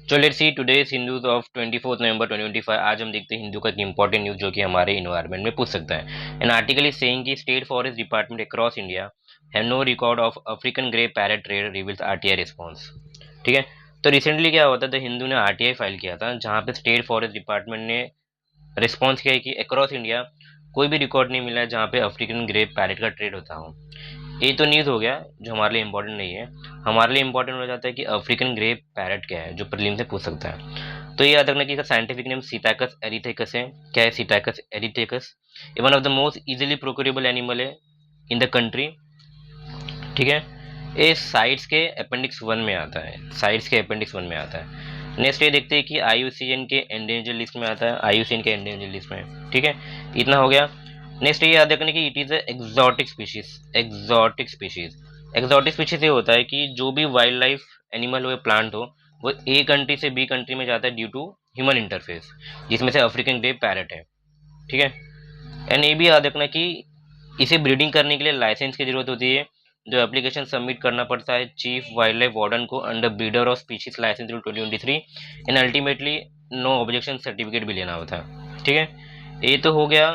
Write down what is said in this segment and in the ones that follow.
So let's see today's Hindus of 24 नवंबर 2025। आज हम देखते हैं हिंदू का एक इंपॉर्टेंट न्यूज जो कि हमारे इन्वायरमेंट में पूछ सकता है। एन आर्टिकल इज सेइंग कि state forest department across India have no record of African grey parrot trade reveals RTI response. ठीक है। तो रिसेंटली क्या होता था, हिंदू ने आरटीआई फाइल किया था जहां पे स्टेट फॉरेस्ट डिपार्टमेंट ने रिस्पॉन्स किया है कि अक्रॉस इंडिया कोई भी रिकॉर्ड नहीं मिला है जहाँ पे अफ्रीकन ग्रे पैरेट का ट्रेड होता हो। ये तो न्यूज़ हो गया जो हमारे लिए इम्पोर्टेंट नहीं है। हमारे लिए इम्पोर्टेंट हो जाता है कि अफ्रीकन ग्रे पैरट क्या है, जो प्रीलिम से पूछ सकता है। तो ये याद रखना कि इसका साइंटिफिक नेम सीटाकस एरिथेकस है। क्या है सीटाकस एरिथेकस? ये one of the most easily procurable animal है इन द कंट्री। ठीक है। ये साइट्स के अपेंडिक्स 1 में आता है, साइट्स के अपेंडिक्स 1 में आता है। नेक्स्ट ये देखते हैं कि आईयूसीएन के एंडेंजर लिस्ट में आता है, आईयूसीएन के एंडेंजर लिस्ट में। ठीक है, इतना हो गया। नेक्स्ट ये याद रखने की it is exotic species. Exotic species, exotic species ये होता है कि जो भी वाइल्ड लाइफ एनिमल हो या प्लांट हो वो ए कंट्री से बी कंट्री में जाता है ड्यू टू ह्यूमन इंटरफेस, जिसमें से अफ्रीकन ग्रे पैरट है। ठीक है। एंड ये भी याद रखना कि इसे ब्रीडिंग करने के लिए लाइसेंस की जरूरत होती है, जो एप्लीकेशन सबमिट करना पड़ता है चीफ वाइल्ड लाइफ वार्डन को under breeder of species licence rule 2023। And ultimately no objection certificate भी लेना होता है। ठीक है, ये तो हो गया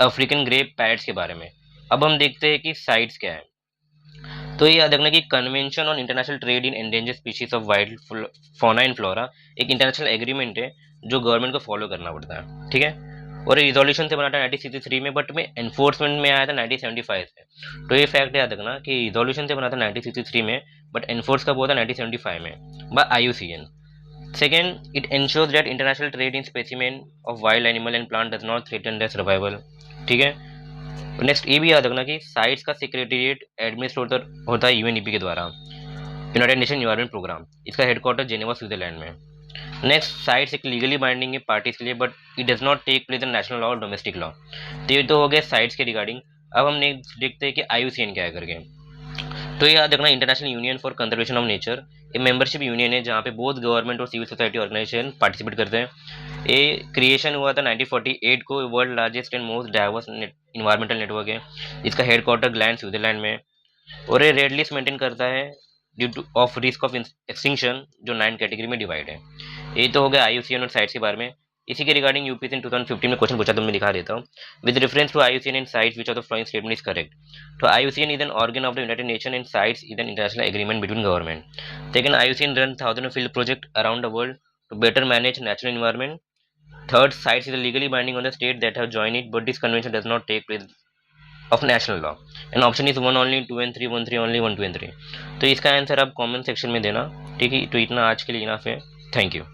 अफ्रीकन ग्रे पैरट्स के बारे में। अब हम देखते हैं कि साइट्स क्या है। तो ये याद रखना कि convention on international trade in endanger species of wild fauna and flora एक इंटरनेशनल एग्रीमेंट है जो गवर्नमेंट को फॉलो करना पड़ता है। ठीक है, और रिजोल्यूशन से बना था 1963 में, बट में एनफोर्समेंट में आया था 1975 से। तो ये फैक्ट याद रखना कि रिजोल्यूशन से बना था 1963 में, बट एनफोर्स कब हुआ था 1975 में by IUCN. Second, it ensures that international trade in specimen of wild animal and plant does not threaten their survival. ठीक है। नेक्स्ट ये भी याद रखना कि साइट्स का सेक्रेटेरिएट एडमिनिस्ट्रेटर होता है यूएनईपी के द्वारा, यूनाइटेड नेशन एनवायरमेंट प्रोग्राम। इसका हेडक्वार्टर जेनेवा स्विट्जरलैंड में। नेक्स्ट, साइट्स एक लीगली बाइंडिंग है पार्टीज के लिए, but it does not take place in national law और डोमेस्टिक लॉ। तो ये तो हो गया साइट्स के रिगार्डिंग। अब हम नेक्स्ट देखते हैं कि आईयूसीएन क्या है करके। तो ये याद रखना international union for conservation of nature, ये मेंबरशिप यूनियन है जहाँ पे बहुत गवर्नमेंट और सिविल सोसाइटी ऑर्गेनाइजेशन पार्टिसिपेट करते हैं। ये क्रिएशन हुआ था 1948 को। World largest and most diverse environmental network है। इसका हेडक्वार्टर ग्लैंड स्विट्जरलैंड में, और ये रेड लिस्ट मेंटेन करता है due two of risk of extinction, जो 9 कैटेगरी में डिवाइड है। ये तो हो गया आईयूसीएन और साइट्स के बारे में। इसी के रिगार्डिंग यूपीएससी 2015 में क्वेश्चन पूछा, तो मैं दिखा देता हूँ। With reference to IUCN and CITES which are the following statement is correct. तो IUCN is an organ of the United Nations and CITES is an international agreement between government. Second, IUCN runs thousands of field projects around the world to better manage natural environment. Third, CITES is legally binding on the state that have joined it, but this convention does not take place of national law. And option is 1 only, 2 and 3, 1 3 only, 1 2 and 3। तो इसका answer आप comment section में देना। ठीक है, तो इतना आज के लिए इनफ है। Thank you.